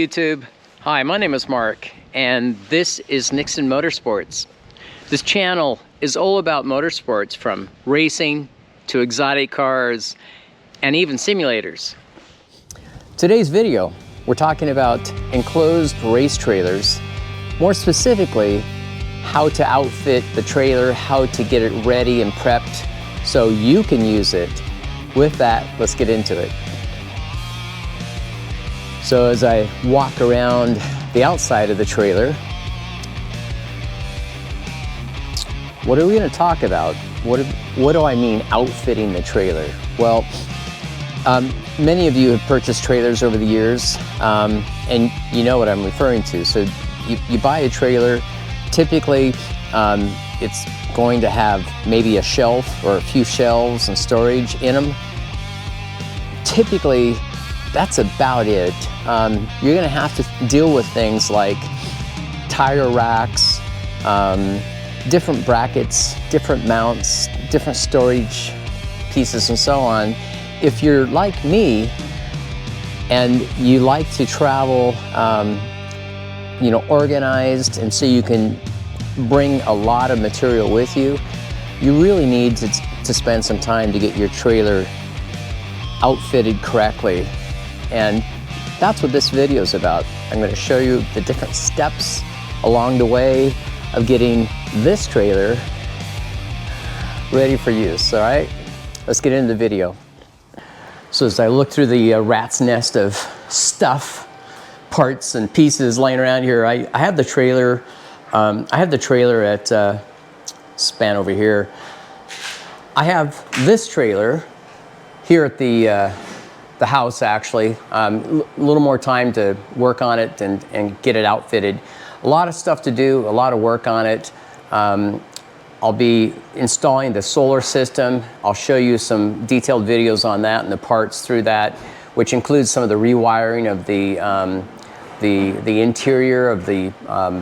YouTube. Hi, my name is Mark, and this is Nixon Motorsports. This channel is all about motorsports, from racing to exotic cars and even simulators. Today's video, we're talking about enclosed race trailers. More specifically, how to outfit the trailer, how to get it ready and prepped so you can use it. With that, let's get into it. So as I walk around the outside of the trailer, what are we going to talk about? What do I mean outfitting the trailer? Well, many of you have purchased trailers over the years, and you know what I'm referring to. So you buy a trailer, typically it's going to have maybe a shelf or a few shelves and storage in them. Typically, that's about it. You're gonna have to deal with things like tire racks, different brackets, different mounts, different storage pieces, and so on. If you're like me and you like to travel, organized, and so you can bring a lot of material with you, you really need to spend some time to get your trailer outfitted correctly. And that's what this video is about. I'm going to show you the different steps along the way of getting this trailer ready for use. All right, let's get into the video. So as I look through the rat's nest of stuff, parts and pieces laying around here, I have the trailer. I have the trailer at span over here. I have this trailer here at the house, actually. A little more time to work on it and get it outfitted. A lot of stuff to do, a lot of work on it. I'll be installing the solar system. I'll show you some detailed videos on that and the parts through that, which includes some of the rewiring of the interior of the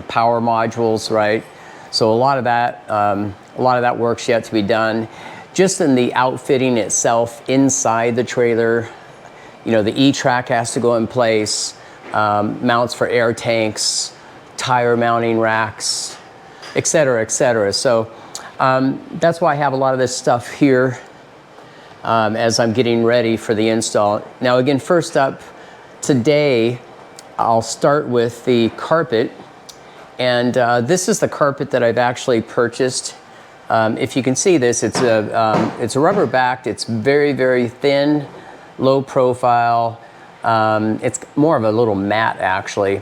power modules, right? So a lot of that work's yet to be done. Just in the outfitting itself inside the trailer, the E-track has to go in place, mounts for air tanks, tire mounting racks, et cetera, et cetera. So that's why I have a lot of this stuff here as I'm getting ready for the install. Now again, first up, today I'll start with the carpet. And this is the carpet that I've actually purchased. If you can see this, it's a rubber backed, it's very, very thin, low profile. It's more of a little mat, actually.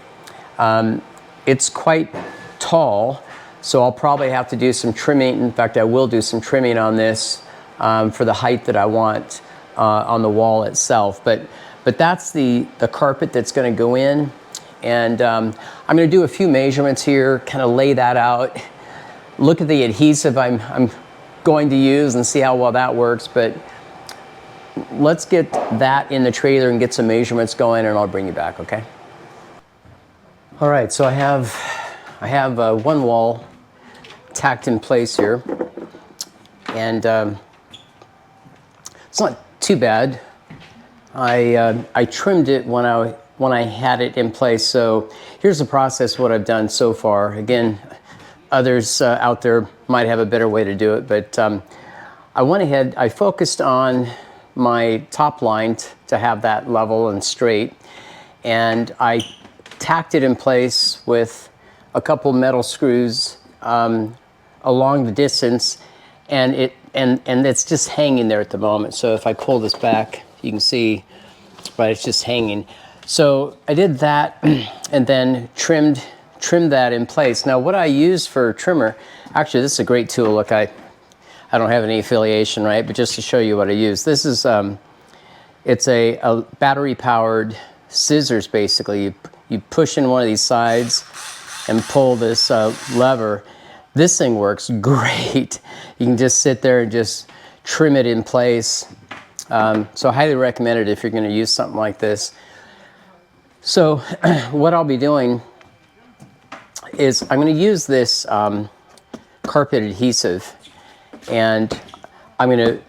It's quite tall, so I'll probably have to do some trimming. In fact, I will do some trimming on this for the height that I want on the wall itself. But that's the carpet that's going to go in. And I'm going to do a few measurements here, kind of lay that out, look at the adhesive I'm going to use and see how well that works. But let's get that in the trailer and get some measurements going, and I'll bring you back, okay? All right, so I have one wall tacked in place here, and it's not too bad. I trimmed it when I had it in place. So here's the process, what I've done so far. Again, others out there might have a better way to do it, but I went ahead, I focused on my top line to have that level and straight, and I tacked it in place with a couple metal screws along the distance, and it's just hanging there at the moment. So if I pull this back, you can see, right, it's just hanging. So I did that and then trimmed that in place. Now what I use for trimmer, actually this is a great tool. Look, I don't have any affiliation, right? But just to show you what I use. This is, it's a battery powered scissors, basically. You push in one of these sides and pull this lever. This thing works great. You can just sit there and just trim it in place. So I highly recommend it if you're going to use something like this. So what I'll be doing is I'm going to use this carpet adhesive, and I'm going to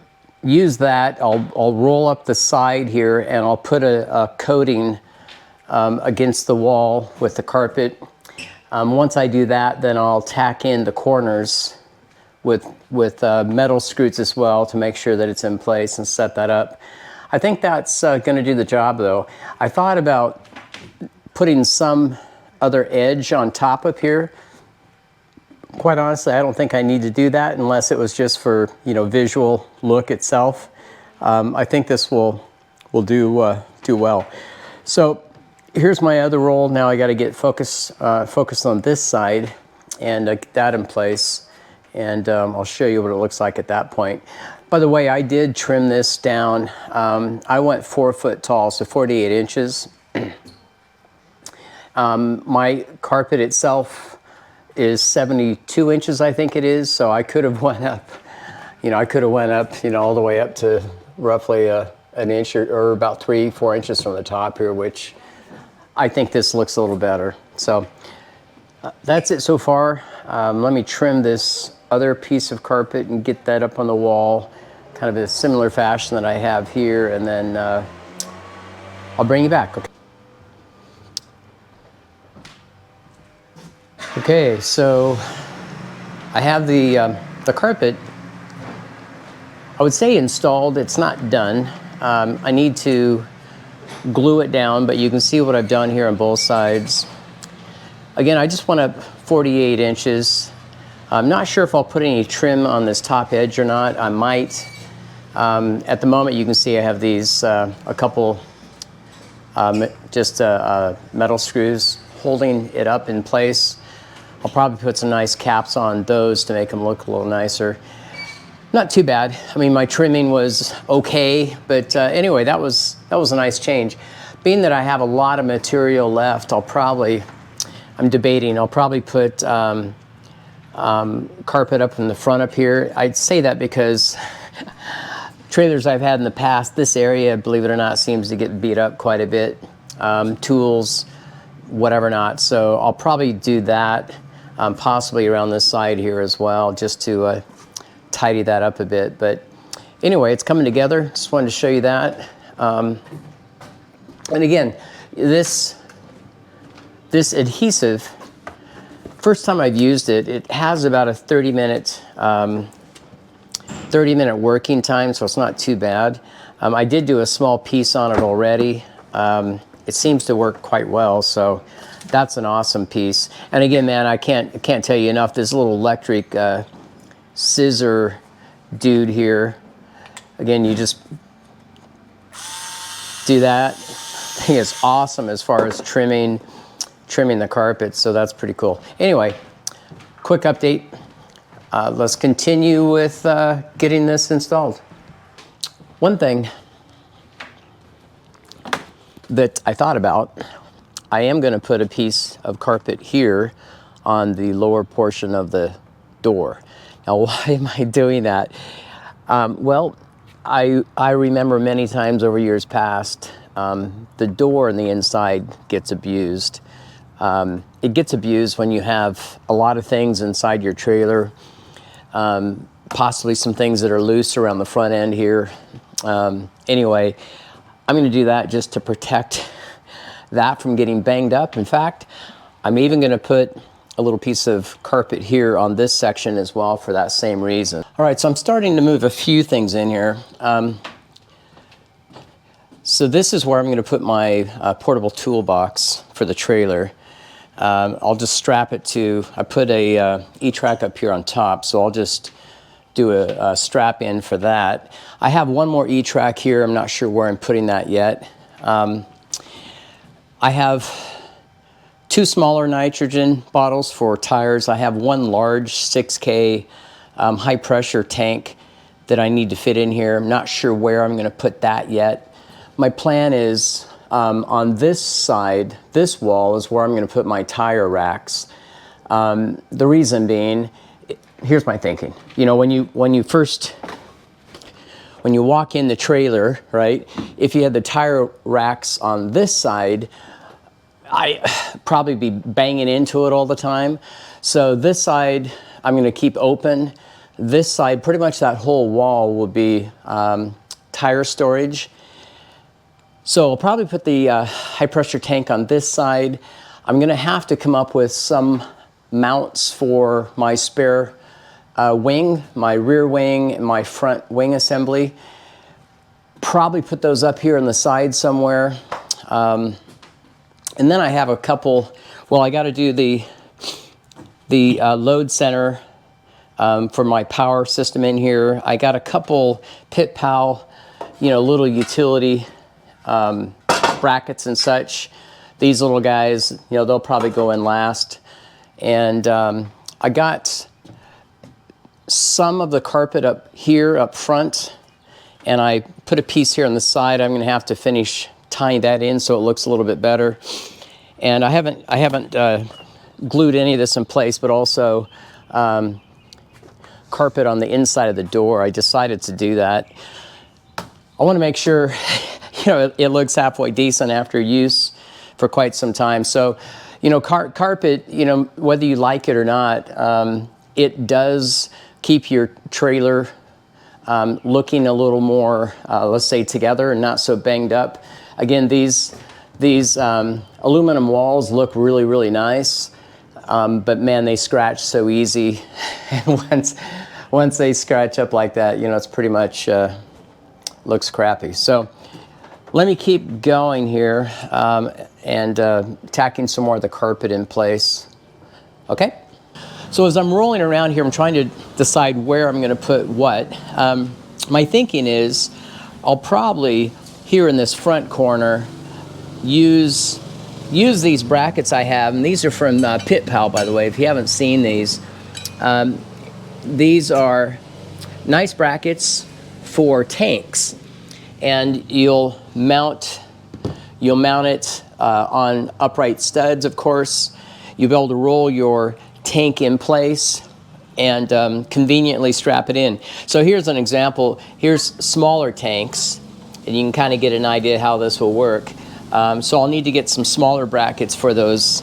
use that. I'll roll up the side here, and I'll put a coating against the wall with the carpet. Once I do that, then I'll tack in the corners with metal screws as well to make sure that it's in place and set that up. I think that's going to do the job though. I thought about putting some other edge on top of here. Quite honestly, I don't think I need to do that unless it was just for, you know, visual look itself. I think this will do well. So here's my other roll. Now I got to get focused on this side and get that in place. And I'll show you what it looks like at that point. By the way, I did trim this down. I went 4 foot tall, so 48 inches. My carpet itself is 72 inches, I think it is. So I could have went up, you know, all the way up to roughly an inch or about 3-4 inches from the top here, which I think this looks a little better. So that's it so far. Let me trim this other piece of carpet and get that up on the wall, kind of a similar fashion that I have here, and then I'll bring you back. Okay, so I have the carpet, I would say installed. It's not done. I need to glue it down, but you can see what I've done here on both sides. Again, I just went up 48 inches. I'm not sure if I'll put any trim on this top edge or not. I might. At the moment, you can see I have these, a couple metal screws holding it up in place. I'll probably put some nice caps on those to make them look a little nicer. Not too bad. I mean, my trimming was okay, but anyway, that was a nice change. Being that I have a lot of material left, I'm debating, I'll probably put carpet up in the front up here. I'd say that because trailers I've had in the past, this area, believe it or not, seems to get beat up quite a bit. Tools, whatever not. So I'll probably do that, possibly around this side here as well, just to tidy that up a bit. But anyway, it's coming together. Just wanted to show you that. And again, this adhesive, first time I've used it, it has about a 30-minute working time, so it's not too bad. I did do a small piece on it already. It seems to work quite well, so that's an awesome piece. And again, man, I can't tell you enough, this little electric scissor dude here. Again, you just do that. I think it's awesome as far as trimming the carpet, so that's pretty cool. Anyway, quick update. Let's continue with getting this installed. One thing that I thought about, I am going to put a piece of carpet here on the lower portion of the door. Now, why am I doing that? Well, I remember many times over years past, the door on the inside gets abused. It gets abused when you have a lot of things inside your trailer, possibly some things that are loose around the front end here. Anyway, I'm going to do that just to protect that from getting banged up. In fact, I'm even going to put a little piece of carpet here on this section as well for that same reason. All right, so I'm starting to move a few things in here. So this is where I'm going to put my portable toolbox for the trailer. I'll just strap it to, I put a E-track up here on top, so I'll just do a strap in for that. I have one more E-track here. I'm not sure where I'm putting that yet. I have 2 smaller nitrogen bottles for tires. I have one large 6K high pressure tank that I need to fit in here. I'm not sure where I'm going to put that yet. My plan is on this side, this wall is where I'm going to put my tire racks. The reason being, here's my thinking. You know, when you walk in the trailer, right? If you had the tire racks on this side, I probably be banging into it all the time. So this side, I'm going to keep open. This side, pretty much that whole wall will be tire storage. So I'll probably put the high pressure tank on this side. I'm gonna have to come up with some mounts for my spare wing, my rear wing, and my front wing assembly. Probably put those up here on the side somewhere. And then I have a couple, well, I gotta do the load center for my power system in here. I got a couple Pit Pal, you know, little utility brackets and such. These little guys, you know, they'll probably go in last. And I got some of the carpet up here up front, and I put a piece here on the side. I'm gonna have to finish tying that in so it looks a little bit better. And I haven't glued any of this in place, but also carpet on the inside of the door. I decided to do that. I want to make sure, you know, it looks halfway decent after use for quite some time. So, you know, carpet, you know, whether you like it or not, it does keep your trailer looking a little more, let's say, together and not so banged up. Again, these aluminum walls look really, really nice, but man, they scratch so easy. And once they scratch up like that, you know, it's pretty much looks crappy. So let me keep going here and tacking some more of the carpet in place. Okay? So as I'm rolling around here, I'm trying to decide where I'm going to put what. My thinking is I'll probably, here in this front corner, use these brackets I have, and these are from Pit Pal, by the way, if you haven't seen these. These are nice brackets for tanks, and you'll mount it on upright studs, of course. You'll be able to roll your tank in place and conveniently strap it in. So here's an example. Here's smaller tanks, and you can kind of get an idea how this will work. So I'll need to get some smaller brackets for those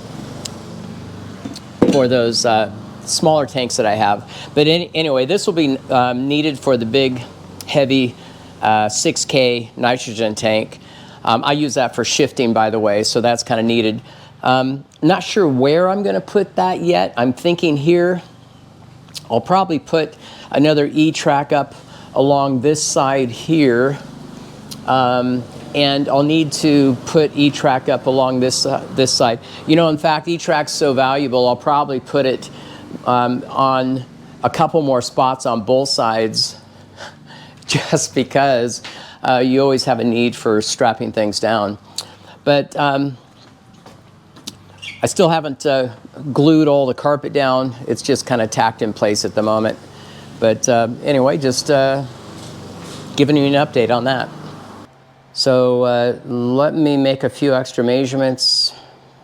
smaller tanks that I have. But anyway, this will be needed for the big, heavy 6K nitrogen tank. I use that for shifting, by the way, so that's kind of needed. Not sure where I'm going to put that yet. I'm thinking here. I'll probably put another E-track up along this side here. And I'll need to put E-track up along this side. You know, in fact, E-track's so valuable, I'll probably put it on a couple more spots on both sides, just because you always have a need for strapping things down. But I still haven't glued all the carpet down. It's just kind of tacked in place at the moment. But anyway, just giving you an update on that. So let me make a few extra measurements,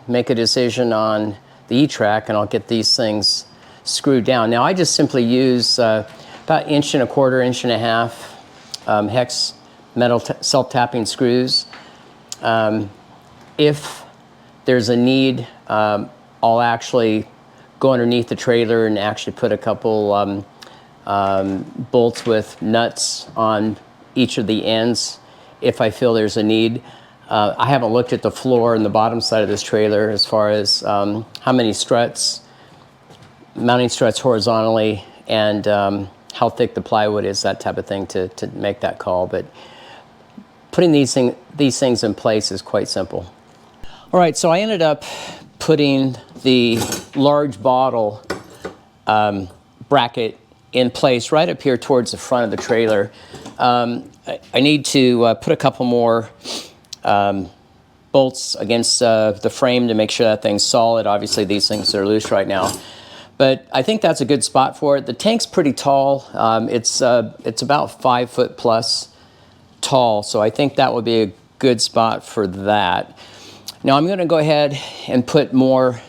make a decision on the E-track, and I'll get these things screwed down. Now I just simply use about 1.25 inches, 1.5 inches hex metal self-tapping screws. If there's a need, I'll actually go underneath the trailer and actually put a couple bolts with nuts on each of the ends if I feel there's a need. I haven't looked at the floor and the bottom side of this trailer as far as how many struts, mounting struts horizontally, and how thick the plywood is, that type of thing, to make that call. But putting these things in place is quite simple. All right, so I ended up putting the large bottle bracket in place right up here towards the front of the trailer. I need to put a couple more bolts against the frame to make sure that thing's solid. Obviously, these things are loose right now. But I think that's a good spot for it. The tank's pretty tall. It's about 5 foot plus tall, so I think that would be a good spot for that. Now I'm going to go ahead and put more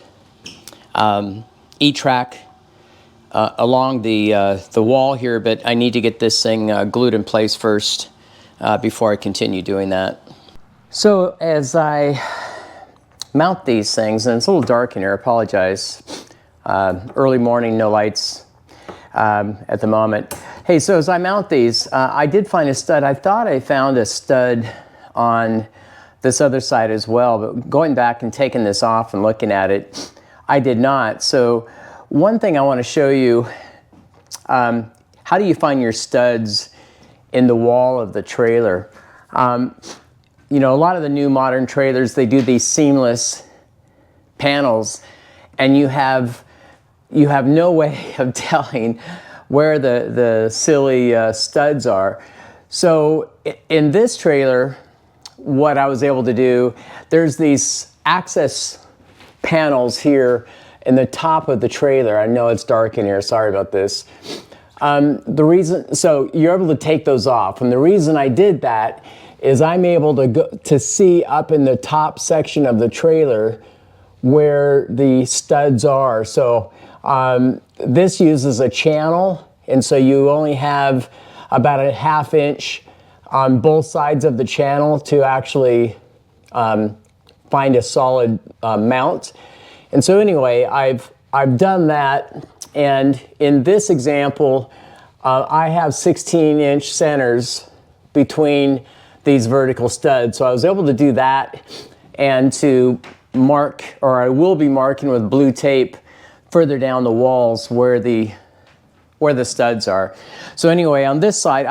E-track along the wall here, but I need to get this thing glued in place first before I continue doing that. So as I mount these things, and it's a little dark in here, I apologize. Early morning, no lights at the moment. Hey, so as I mount these, I did find a stud. I thought I found a stud on this other side as well, but going back and taking this off and looking at it, I did not. So one thing I want to show you, how do you find your studs in the wall of the trailer? You know, a lot of the new modern trailers, they do these seamless panels, and you have no way of telling where the silly studs are. So in this trailer, what I was able to do, there's these access panels here in the top of the trailer. I know it's dark in here, sorry about this. So you're able to take those off, and the reason I did that is I'm able to see up in the top section of the trailer where the studs are. So this uses a channel, and so you only have about a 1/2 inch on both sides of the channel to actually find a solid mount. And so anyway, I've done that, and in this example, I have 16-inch centers between these vertical studs. So I was able to do that, and to mark, or I will be marking with blue tape further down the walls where the studs are. So anyway, on this side,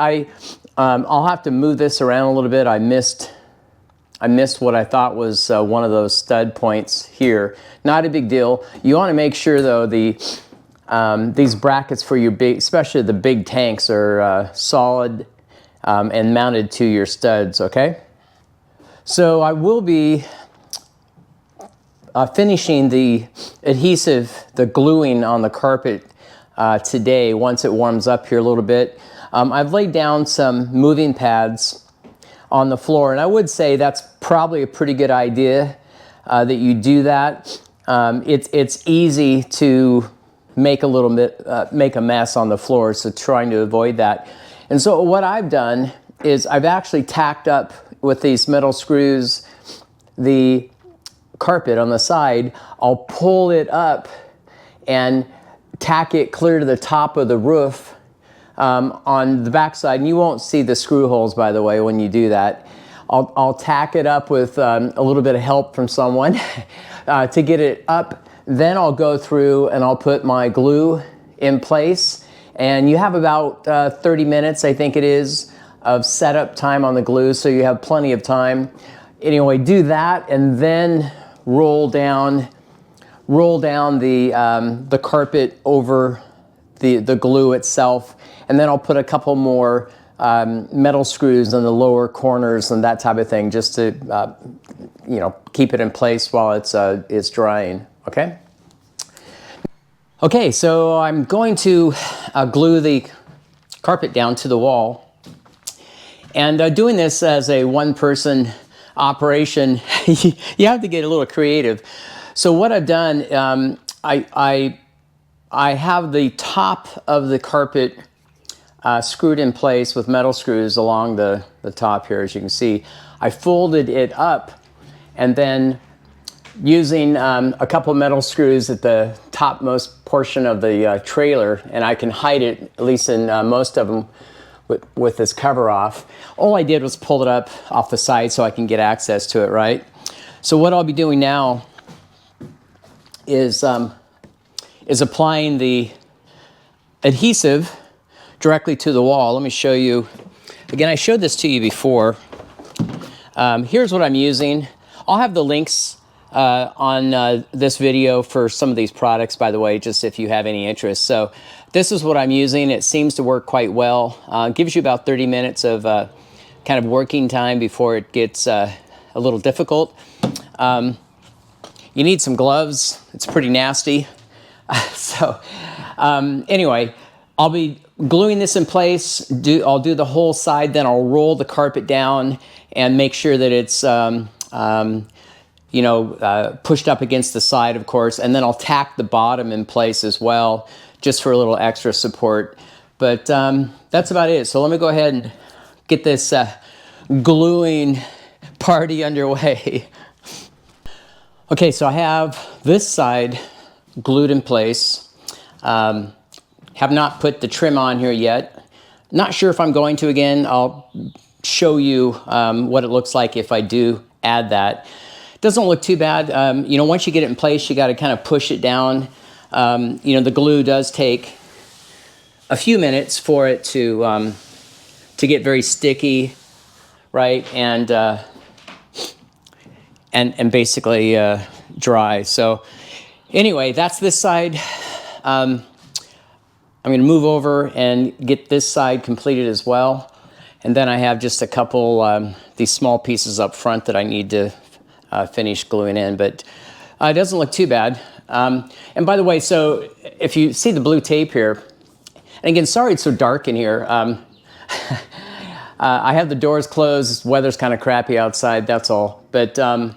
I'll have to move this around a little bit. I missed what I thought was one of those stud points here. Not a big deal. You want to make sure though these brackets for your big, especially the big tanks, are solid and mounted to your studs, okay? So I will be finishing the adhesive, the gluing on the carpet today once it warms up here a little bit. I've laid down some moving pads on the floor, and I would say that's probably a pretty good idea that you do that. It's easy to make a little bit, make a mess on the floor, so trying to avoid that. And so what I've done is I've actually tacked up with these metal screws the carpet on the side. I'll pull it up and tack it clear to the top of the roof on the back side, and you won't see the screw holes, by the way, when you do that. I'll tack it up with a little bit of help from someone to get it up. Then I'll go through and I'll put my glue in place, and you have about 30 minutes, I think it is, of setup time on the glue, so you have plenty of time. Anyway, do that, and then roll down the carpet over the glue itself, and then I'll put a couple more metal screws in the lower corners and that type of thing, just to you know, keep it in place while it's drying. Okay. Okay, so I'm going to glue the carpet down to the wall, and doing this as a one-person operation, you have to get a little creative. So what I've done, I have the top of the carpet screwed in place with metal screws along the top here, as you can see. I folded it up, and then using a couple metal screws at the topmost portion of the trailer, and I can hide it, at least in most of them, with this cover off. All I did was pull it up off the side so I can get access to it, right? So what I'll be doing now is applying the adhesive directly to the wall. Let me show you. Again, I showed this to you before. Here's what I'm using. I'll have the links on this video for some of these products, by the way, just if you have any interest. So this is what I'm using. It seems to work quite well. Gives you about 30 minutes of kind of working time before it gets a little difficult. You need some gloves. It's pretty nasty. So anyway, I'll be gluing this in place. I'll do the whole side, then I'll roll the carpet down and make sure that it's you know, pushed up against the side, of course, and then I'll tack the bottom in place as well, just for a little extra support. But that's about it. So let me go ahead and get this gluing party underway. Okay, so I have this side glued in place. Have not put the trim on here yet. Not sure if I'm going to again. I'll show you what it looks like if I do add that. It doesn't look too bad. You know, once you get it in place, you got to kind of push it down. You know, the glue does take a few minutes for it to get very sticky, right? And basically dry. So anyway, that's this side. I'm going to move over and get this side completed as well. And then I have just a couple, these small pieces up front that I need to finish gluing in, but it doesn't look too bad. And by the way, so if you see the blue tape here, and again, sorry it's so dark in here. I have the doors closed, weather's kind of crappy outside, that's all. But the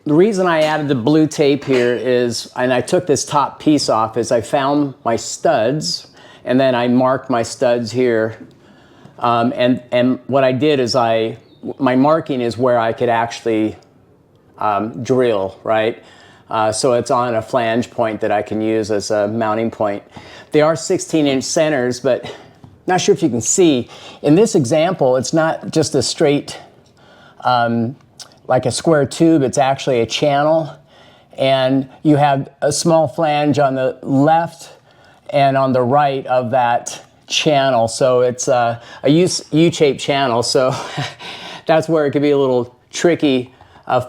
reason I added the blue tape here is, and I took this top piece off, is I found my studs, and then I marked my studs here. And what I did is my marking is where I could actually drill, right? So it's on a flange point that I can use as a mounting point. They are 16-inch centers, but not sure if you can see. In this example, it's not just a straight, like a square tube, it's actually a channel. And you have a small flange on the left and on the right of that channel. So it's a U-shaped channel. So that's where it could be a little tricky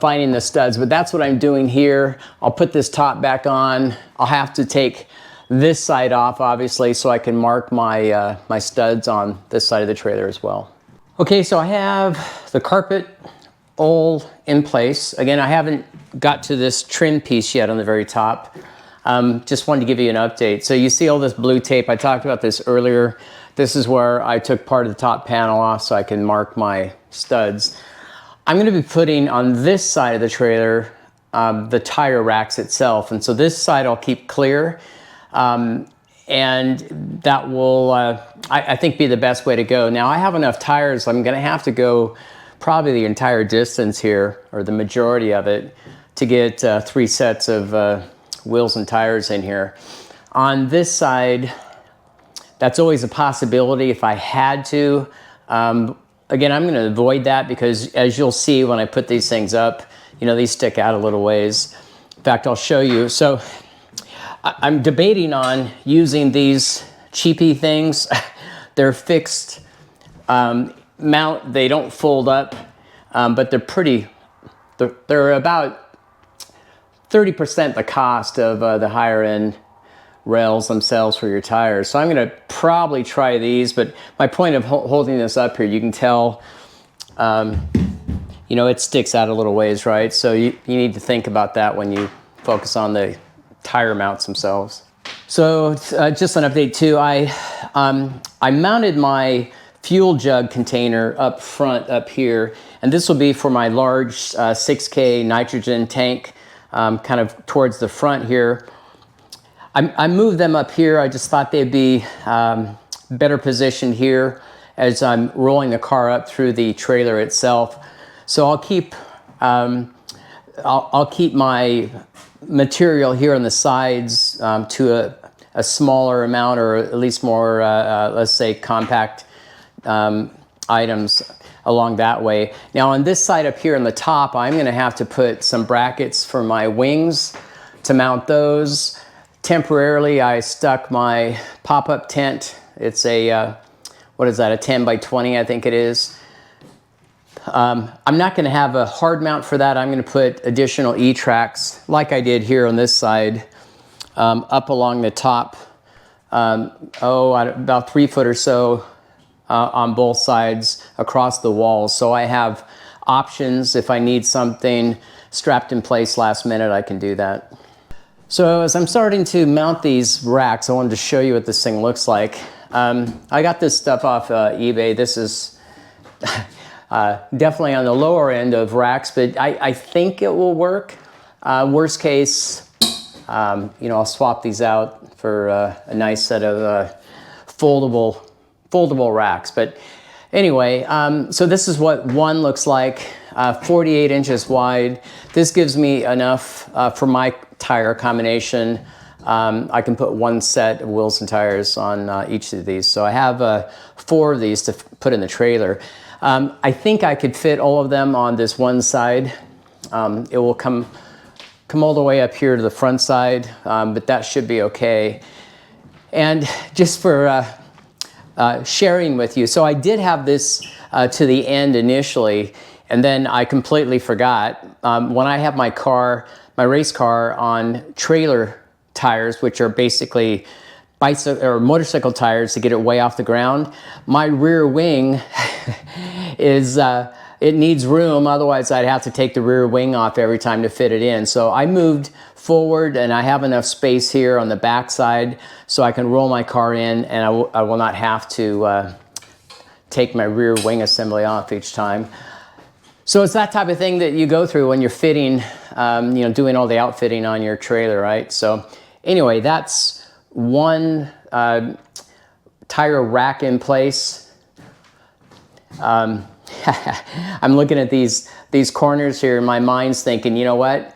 finding the studs, but that's what I'm doing here. I'll put this top back on. I'll have to take this side off, obviously, so I can mark my, my studs on this side of the trailer as well. Okay, so I have the carpet all in place. Again, I haven't got to this trim piece yet on the very top. Just wanted to give you an update. So you see all this blue tape. I talked about this earlier. This is where I took part of the top panel off so I can mark my studs. I'm going to be putting on this side of the trailer the tire racks itself. And so this side I'll keep clear. And that will, I think, be the best way to go. Now I have enough tires. I'm going to have to go probably the entire distance here, or the majority of it, to get 3 sets of wheels and tires in here. On this side, that's always a possibility if I had to. Again, I'm going to avoid that because, as you'll see when I put these things up, you know, these stick out a little ways. In fact, I'll show you. So I'm debating on using these cheapy things. They're fixed mount. They don't fold up, but they're pretty, they're about 30% the cost of the higher end rails themselves for your tires. So I'm going to probably try these, but my point of holding this up here, you can tell, you know, it sticks out a little ways, right? So you need to think about that when you focus on the tire mounts themselves. So just an update too, I mounted my fuel jug container up front up here, and this will be for my large 6K nitrogen tank, kind of towards the front here. I moved them up here. I just thought they'd be better positioned here as I'm rolling the car up through the trailer itself. So I'll keep I'll keep my material here on the sides to a smaller amount, or at least more, let's say, compact items along that way. Now on this side up here on the top, I'm going to have to put some brackets for my wings to mount those. Temporarily, I stuck my pop-up tent. It's a, what is that, a 10 by 20, I think it is. I'm not going to have a hard mount for that. I'm going to put additional E-tracks, like I did here on this side, up along the top, about 3 foot or so on both sides across the walls. So I have options. If I need something strapped in place last minute, I can do that. So as I'm starting to mount these racks, I wanted to show you what this thing looks like. I got this stuff off eBay. This is definitely on the lower end of racks, but I think it will work. Worst case, you know, I'll swap these out for a nice set of foldable racks. But anyway, so this is what one looks like, 48 inches wide. This gives me enough for my tire combination. I can put 1 set of wheels and tires on each of these. So I have 4 of these to put in the trailer. I think I could fit all of them on this one side. It will come all the way up here to the front side, but that should be okay. And just for sharing with you, so I did have this to the end initially, and then I completely forgot. When I have my car, my race car, on trailer tires, which are basically bicycle or motorcycle tires to get it way off the ground, my rear wing is it needs room, otherwise I'd have to take the rear wing off every time to fit it in. So I moved forward, and I have enough space here on the back side so I can roll my car in, and I will not have to take my rear wing assembly off each time. So it's that type of thing that you go through when you're fitting, doing all the outfitting on your trailer, right? So anyway, that's one tire rack in place. I'm looking at these corners here, and my mind's thinking, you know what?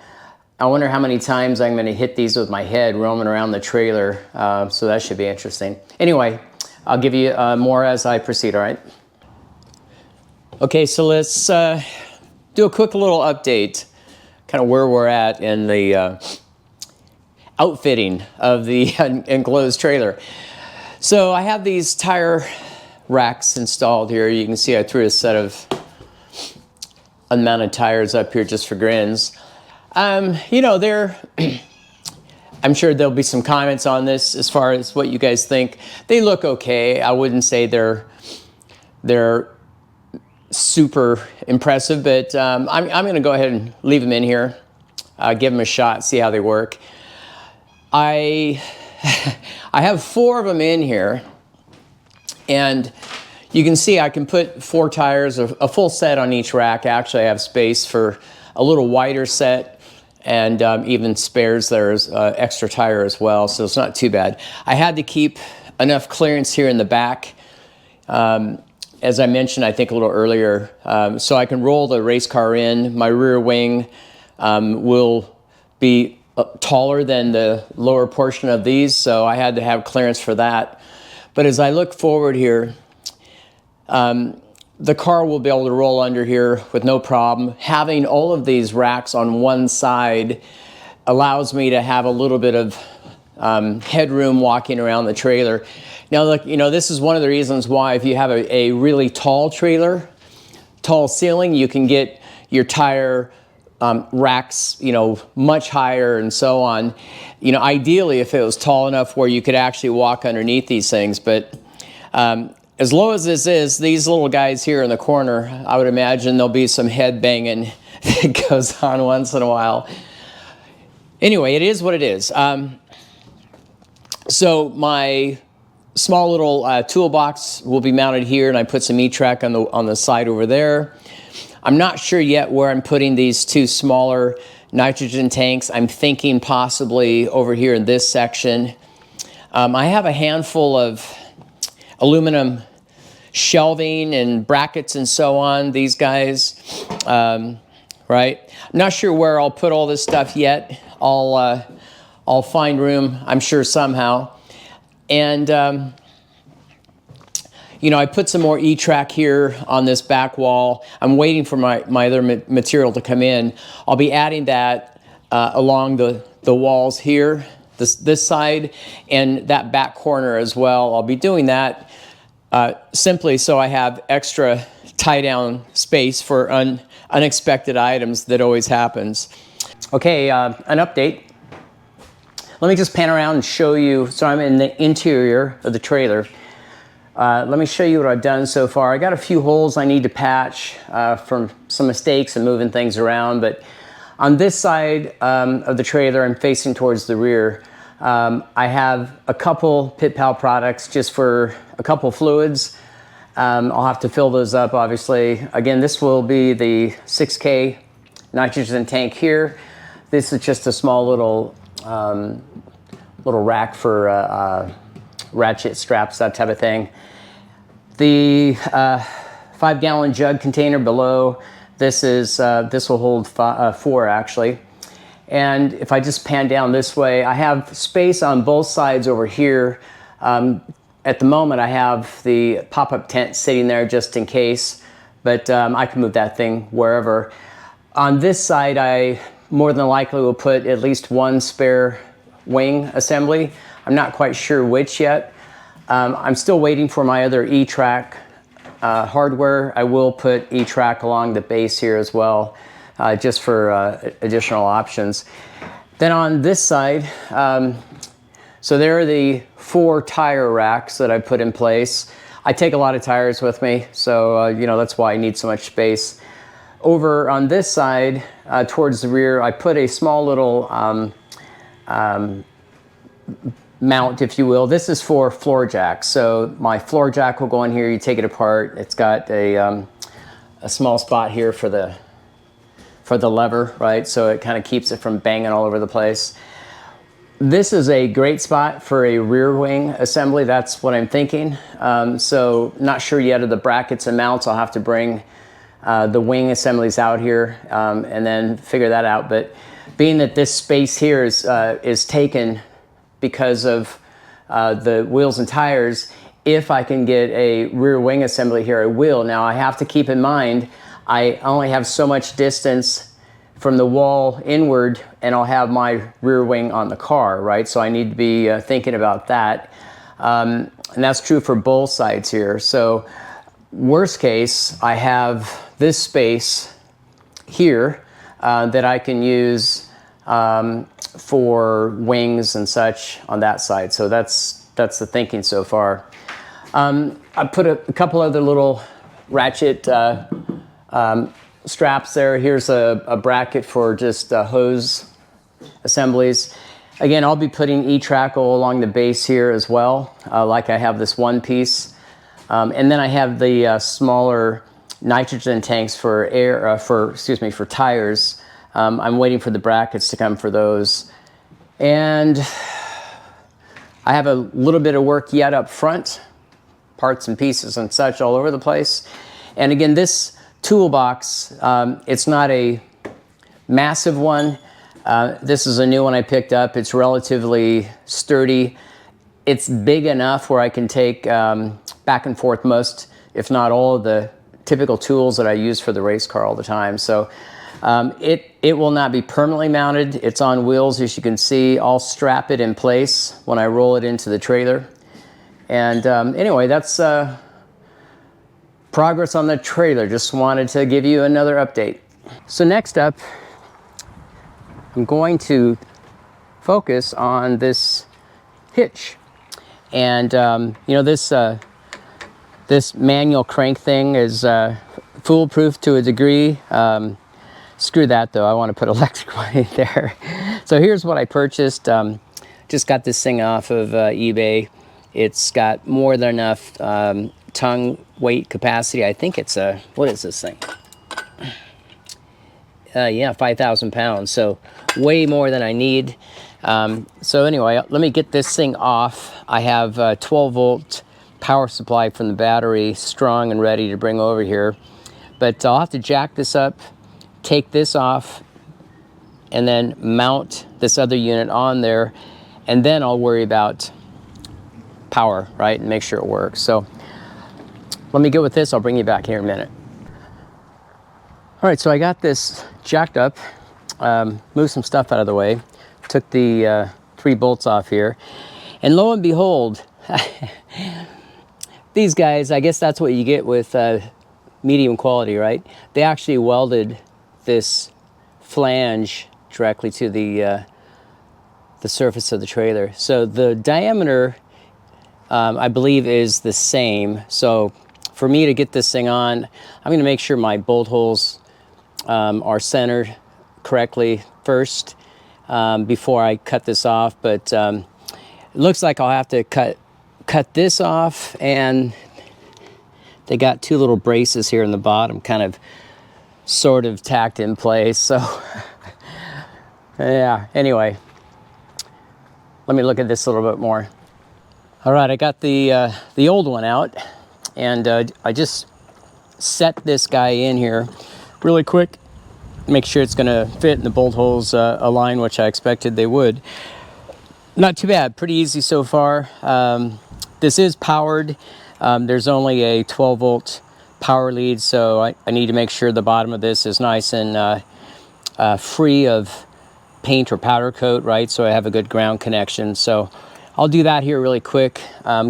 I wonder how many times I'm going to hit these with my head roaming around the trailer. So that should be interesting. Anyway, I'll give you more as I proceed, all right? Okay, so let's do a quick little update, kind of where we're at in the outfitting of the enclosed trailer. So I have these tire racks installed here. You can see I threw a set of unmounted tires up here just for grins. They're I'm sure there'll be some comments on this as far as what you guys think. They look okay. I wouldn't say they're super impressive, but I'm going to go ahead and leave them in here, give them a shot, see how they work. I have 4 of them in here, and you can see I can put 4 tires, a full set on each rack. Actually, I have space for a little wider set, and even spares there's extra tire as well, so it's not too bad. I had to keep enough clearance here in the back, as I mentioned, I think a little earlier, so I can roll the race car in. My rear wing will be taller than the lower portion of these, so I had to have clearance for that. But as I look forward here, the car will be able to roll under here with no problem. Having all of these racks on one side allows me to have a little bit of headroom walking around the trailer. Now, look, this is one of the reasons why if you have a really tall trailer, tall ceiling, you can get your tire racks, much higher and so on. Ideally, if it was tall enough where you could actually walk underneath these things, but as low as this is, these little guys here in the corner, I would imagine there'll be some head banging that goes on once in a while. Anyway, it is what it is. So my small little toolbox will be mounted here, and I put some E-track on the side over there. I'm not sure yet where I'm putting these 2 smaller nitrogen tanks. I'm thinking possibly over here in this section. I have a handful of aluminum shelving and brackets and so on, these guys, right? I'm not sure where I'll put all this stuff yet. I'll find room, I'm sure, somehow. And, I put some more E-track here on this back wall. I'm waiting for my other material to come in. I'll be adding that along the walls here, this side, and that back corner as well. I'll be doing that simply so I have extra tie-down space for unexpected items. That always happens. Okay, an update. Let me just pan around and show you. So I'm in the interior of the trailer. Let me show you what I've done so far. I got a few holes I need to patch from some mistakes and moving things around, but on this side of the trailer, I'm facing towards the rear. I have a couple Pit Pal products just for a couple fluids. I'll have to fill those up, obviously. Again, this will be the 6K nitrogen tank here. This is just a small little rack for ratchet straps, that type of thing. The 5-gallon jug container below, this will hold 4 actually. And if I just pan down this way, I have space on both sides over here. At the moment, I have the pop-up tent sitting there just in case, but I can move that thing wherever. On this side, I more than likely will put at least one spare wing assembly. I'm not quite sure which yet. I'm still waiting for my other E-Track hardware. I will put E-Track along the base here as well, just for additional options. Then on this side, so there are the 4 tire racks that I put in place. I take a lot of tires with me, so you know, that's why I need so much space. Over on this side, towards the rear, I put a small little mount, if you will. This is for floor jacks. So my floor jack will go in here, you take it apart. It's got a small spot here for the lever, right? So it kind of keeps it from banging all over the place. This is a great spot for a rear wing assembly. That's what I'm thinking. So not sure yet of the brackets and mounts. I'll have to bring the wing assemblies out here and then figure that out. But being that this space here is taken because of the wheels and tires, if I can get a rear wing assembly here, I will. Now I have to keep in mind, I only have so much distance from the wall inward, and I'll have my rear wing on the car, right? So I need to be thinking about that. And that's true for both sides here. So worst case, I have this space here that I can use for wings and such on that side. So that's the thinking so far. I put a couple other little ratchet straps there. Here's a bracket for just hose assemblies. Again, I'll be putting E-Track along the base here as well, like I have this one piece. And then I have the smaller nitrogen tanks for air, for tires. I'm waiting for the brackets to come for those. And I have a little bit of work yet up front, parts and pieces and such all over the place. And again, this toolbox, it's not a massive one. This is a new one I picked up. It's relatively sturdy. It's big enough where I can take back and forth most, if not all, of the typical tools that I use for the race car all the time. So it will not be permanently mounted. It's on wheels, as you can see. I'll strap it in place when I roll it into the trailer. And anyway, that's progress on the trailer. Just wanted to give you another update. So next up, I'm going to focus on this hitch. And you know, this manual crank thing is foolproof to a degree. Screw that though, I want to put electric one in there. So here's what I purchased. Just got this thing off of eBay. It's got more than enough tongue weight capacity. I think it's a, what is this thing? Yeah, 5,000 pounds, so way more than I need. So anyway, let me get this thing off. I have a 12-volt power supply from the battery, strong and ready to bring over here. But I'll have to jack this up, take this off, and then mount this other unit on there, and then I'll worry about power, right, and make sure it works. So let me go with this. I'll bring you back here in a minute. All right, so I got this jacked up, moved some stuff out of the way, took the 3 bolts off here, and lo and behold, these guys, I guess that's what you get with medium quality, right? They actually welded this flange directly to the surface of the trailer. So the diameter, I believe, is the same. So for me to get this thing on, I'm going to make sure my bolt holes are centered correctly first before I cut this off. But it looks like I'll have to cut this off, and they got 2 little braces here in the bottom, kind of sort of tacked in place. So yeah, anyway, let me look at this a little bit more. All right, I got the old one out, and I just set this guy in here really quick, make sure it's gonna fit and the bolt holes align, which I expected they would. Not too bad, pretty easy so far. This is powered. There's only a 12-volt power lead, so I need to make sure the bottom of this is nice and free of paint or powder coat, right? So I have a good ground connection. So I'll do that here really quick,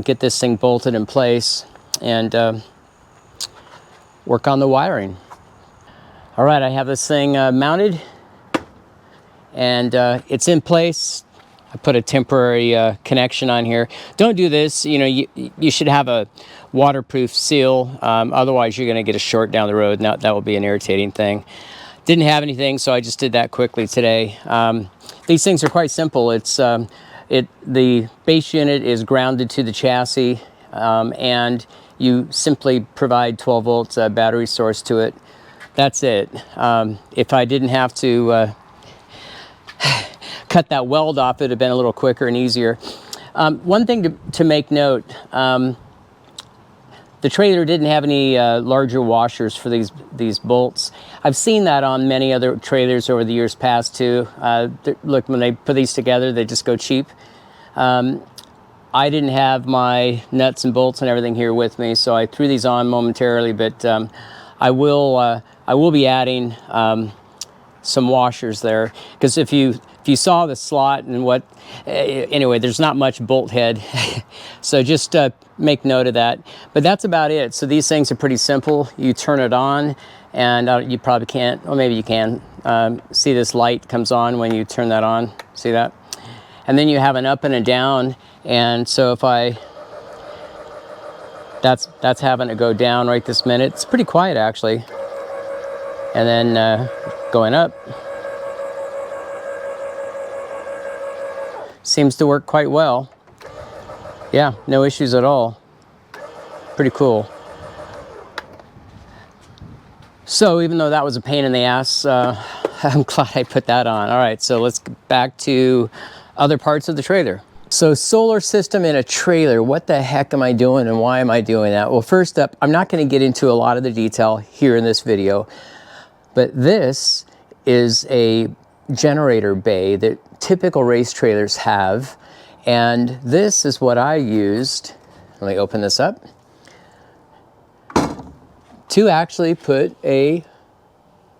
get this thing bolted in place, and work on the wiring. All right, I have this thing mounted, and it's in place. I put a temporary connection on here. Don't do this, you know, you should have a waterproof seal, otherwise you're gonna get a short down the road, and that will be an irritating thing. Didn't have anything, so I just did that quickly today. These things are quite simple. It's the base unit is grounded to the chassis, and you simply provide 12 volts battery source to it. That's it. If I didn't have to cut that weld off, it would have been a little quicker and easier. One thing to make note, the trailer didn't have any larger washers for these bolts. I've seen that on many other trailers over the years past too. Look, when they put these together, they just go cheap. I didn't have my nuts and bolts and everything here with me, so I threw these on momentarily, but I will be adding some washers there, because if you saw the slot and what, anyway, there's not much bolt head. So just make note of that. But that's about it. So these things are pretty simple. You turn it on, and you probably can't, or maybe you can, see this light comes on when you turn that on. See that? And then you have an up and a down. And so if that's having it go down right this minute. It's pretty quiet actually. And then going up. Seems to work quite well. Yeah, no issues at all. Pretty cool. So even though that was a pain in the ass, I'm glad I put that on. All right, so let's get back to other parts of the trailer. So solar system in a trailer, what the heck am I doing and why am I doing that? Well, first up, I'm not going to get into a lot of the detail here in this video, but this is a generator bay that typical race trailers have, and this is what I used. Let me open this up to actually put a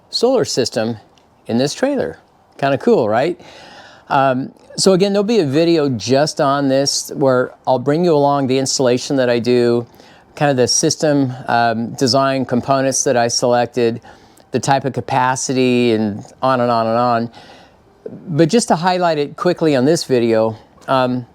solar system in this trailer. Kind of cool, right? So again, there'll be a video just on this where I'll bring you along the installation that I do, kind of the system design components that I selected, the type of capacity, and on and on and on. But just to highlight it quickly on this video, I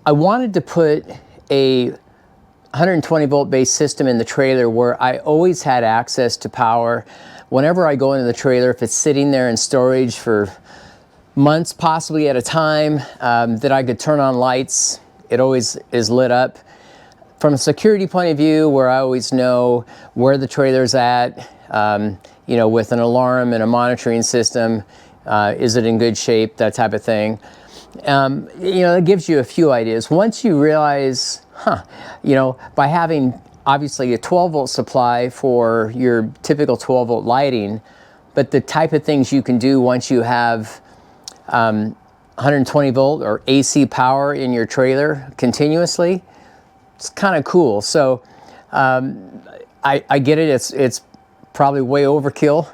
wanted to put a 120 volt based system in the trailer where I always had access to power. Whenever I go into the trailer, if it's sitting there in storage for months, possibly at a time, that I could turn on lights, it always is lit up. From a security point of view, where I always know where the trailer's at, you know, with an alarm and a monitoring system, is it in good shape, that type of thing. You know, it gives you a few ideas. Once you realize, you know, by having obviously a 12 volt supply for your typical 12 volt lighting, but the type of things you can do once you have 120 volt or AC power in your trailer continuously, it's kind of cool. So I get it, it's probably way overkill,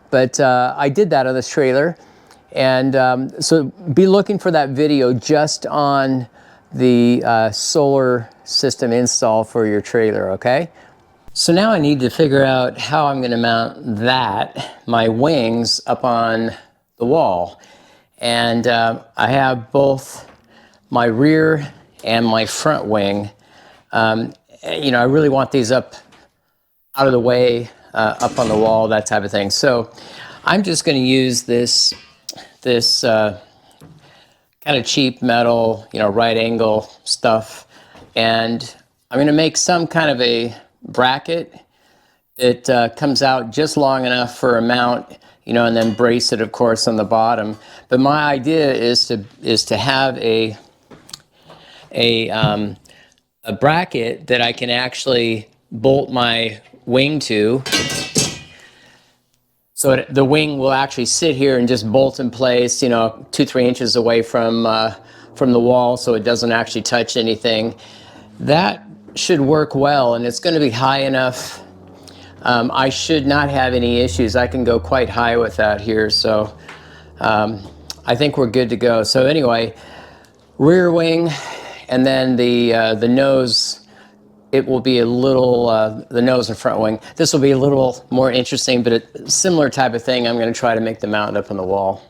but I did that on this trailer. And so be looking for that video just on the solar system install for your trailer, okay? So now I need to figure out how I'm going to mount that, my wings, up on the wall. And I have both my rear and my front wing. You know, I really want these up out of the way, up on the wall, that type of thing. So I'm just going to use this kind of cheap metal, you know, right angle stuff, and I'm going to make some kind of a bracket that comes out just long enough for a mount, you know, and then brace it, of course, on the bottom. But my idea is to have a bracket that I can actually bolt my wing to. So the wing will actually sit here and just bolt in place, you know, 2-3 inches away from the wall, so it doesn't actually touch anything. That should work well, and it's going to be high enough. I should not have any issues. I can go quite high with that here, so I think we're good to go. So anyway, rear wing, and then the nose. It will be a little, the nose and front wing. This will be a little more interesting, but a similar type of thing. I'm going to try to make the mount up on the wall.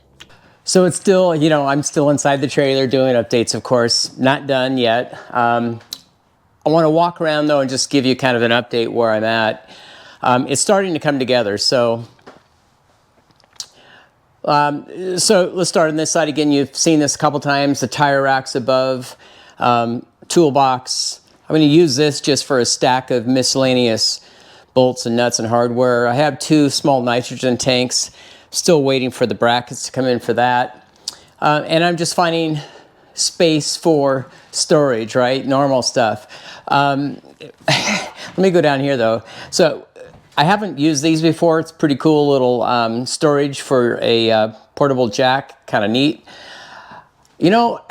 So it's still, you know, I'm still inside the trailer doing updates, of course. Not done yet. I want to walk around, though, and just give you kind of an update where I'm at. It's starting to come together. So let's start on this side again. You've seen this a couple times. The tire racks above, toolbox. I'm going to use this just for a stack of miscellaneous bolts and nuts and hardware. I have 2 small nitrogen tanks. Still waiting for the brackets to come in for that. And I'm just finding space for storage, right? Normal stuff. Let me go down here though. So I haven't used these before. It's pretty cool little storage for a portable jack. Kind of neat. You know,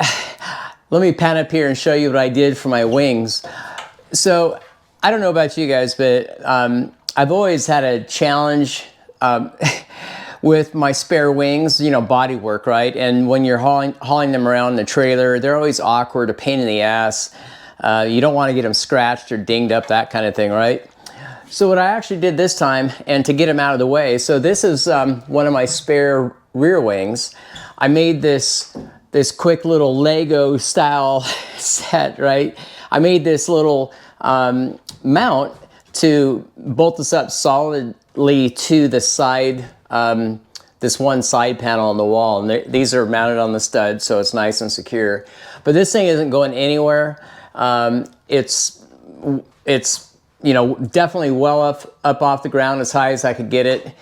let me pan up here and show you what I did for my wings. So I don't know about you guys, but I've always had a challenge with my spare wings, you know, body work, right? And when you're hauling them around in the trailer, they're always awkward, a pain in the ass. You don't want to get them scratched or dinged up, that kind of thing, right? So what I actually did this time, and to get them out of the way, so this is one of my spare rear wings. I made this quick little Lego style set, right? I made this little mount to bolt this up solidly to the side, this one side panel on the wall. And these are mounted on the stud, so it's nice and secure. But this thing isn't going anywhere. It's you know, definitely well up off the ground, as high as I could get it.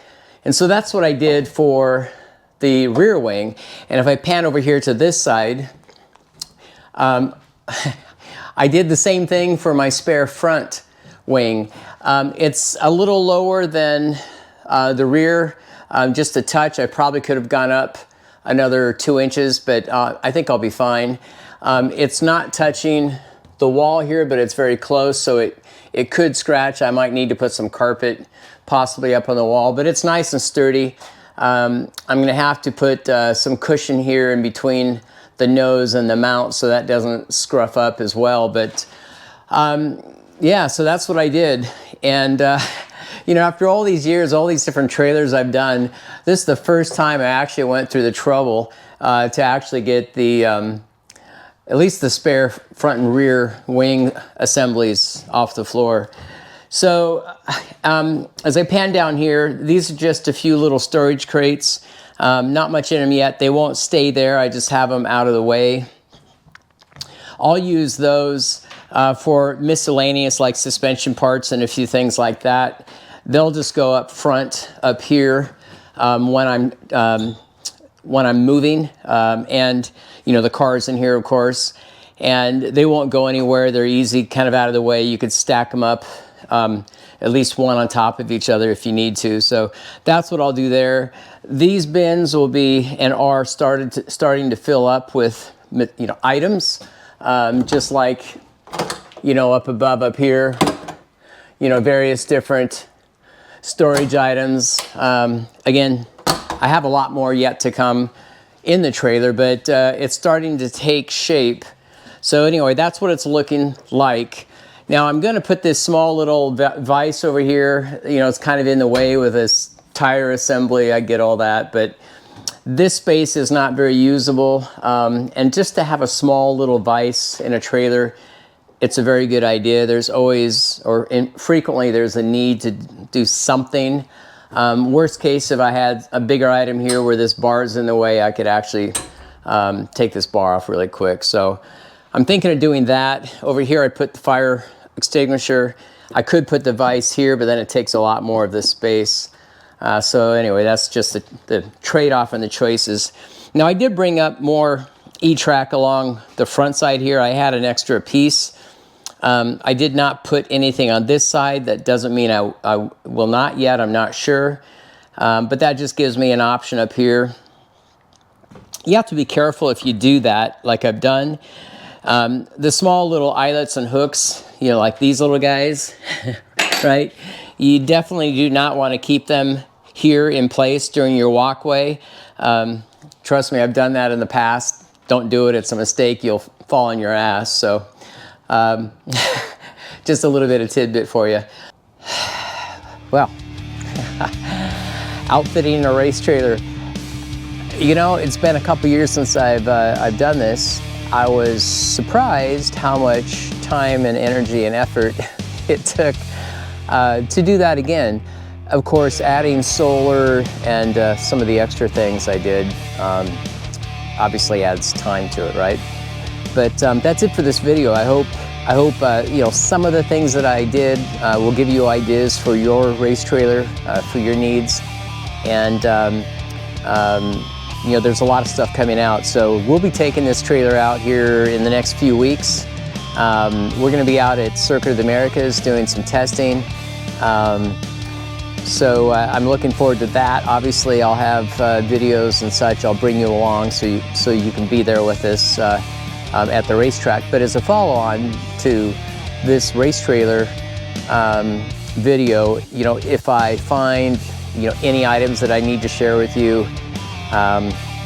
And so that's what I did for the rear wing. And if I pan over here to this side, I did the same thing for my spare front wing. It's a little lower than the rear, just a touch. I probably could have gone up another 2 inches, but I think I'll be fine. It's not touching the wall here, but it's very close, so it could scratch. I might need to put some carpet possibly up on the wall, but it's nice and sturdy. I'm gonna have to put some cushion here in between the nose and the mount so that doesn't scruff up as well. But yeah, so that's what I did. And you know, after all these years, all these different trailers I've done, this is the first time I actually went through the trouble to actually get the at least the spare front and rear wing assemblies off the floor. So as I pan down here, these are just a few little storage crates. Not much in them yet. They won't stay there. I just have them out of the way. I'll use those for miscellaneous, like suspension parts and a few things like that. They'll just go up front up here when I'm moving, and you know, the car's in here, of course, and they won't go anywhere. They're easy, kind of out of the way. You could stack them up, at least one on top of each other if you need to. So that's what I'll do there. These bins will be and are starting to fill up with, you know, items, just like, you know, up above up here, you know, various different storage items. Again, I have a lot more yet to come in the trailer, but it's starting to take shape. So anyway, that's what it's looking like. Now I'm going to put this small little vise over here. You know, it's kind of in the way with this tire assembly. I get all that, but this space is not very usable. And just to have a small little vise in a trailer, it's a very good idea. There's always, frequently, there's a need to do something. Worst case, if I had a bigger item here where this bar is in the way, I could actually take this bar off really quick. So I'm thinking of doing that. Over here, I put the fire extinguisher. I could put the vise here, but then it takes a lot more of this space. So anyway, that's just the trade-off and the choices. Now, I did bring up more E-track along the front side here. I had an extra piece. I did not put anything on this side. That doesn't mean I will not yet. I'm not sure. But that just gives me an option up here. You have to be careful if you do that, like I've done. The small little eyelets and hooks, you know, like these little guys, right? You definitely do not want to keep them here in place during your walkway. Trust me, I've done that in the past. Don't do it, it's a mistake, you'll fall on your ass. So just a little bit of tidbit for you. Well, outfitting a race trailer. You know, it's been a couple years since I've done this. I was surprised how much time and energy and effort it took to do that again. Of course, adding solar and some of the extra things I did obviously adds time to it, right? But that's it for this video. I hope you know, some of the things that I did will give you ideas for your race trailer, for your needs. And you know, there's a lot of stuff coming out. So we'll be taking this trailer out here in the next few weeks. We're gonna be out at Circuit of the Americas doing some testing. So I'm looking forward to that. Obviously, I'll have videos and such. I'll bring you along so you can be there with us at the racetrack. But as a follow-on to this race trailer video, you know, if I find, you know, any items that I need to share with you,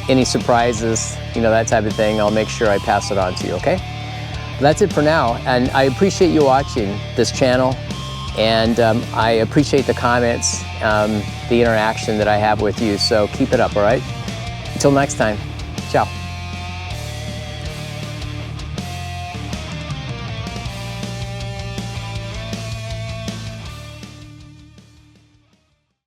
any surprises, you know, that type of thing, I'll make sure I pass it on to you, okay? That's it for now, and I appreciate you watching this channel, and I appreciate the comments, the interaction that I have with you, so keep it up, all right? Until next time, ciao.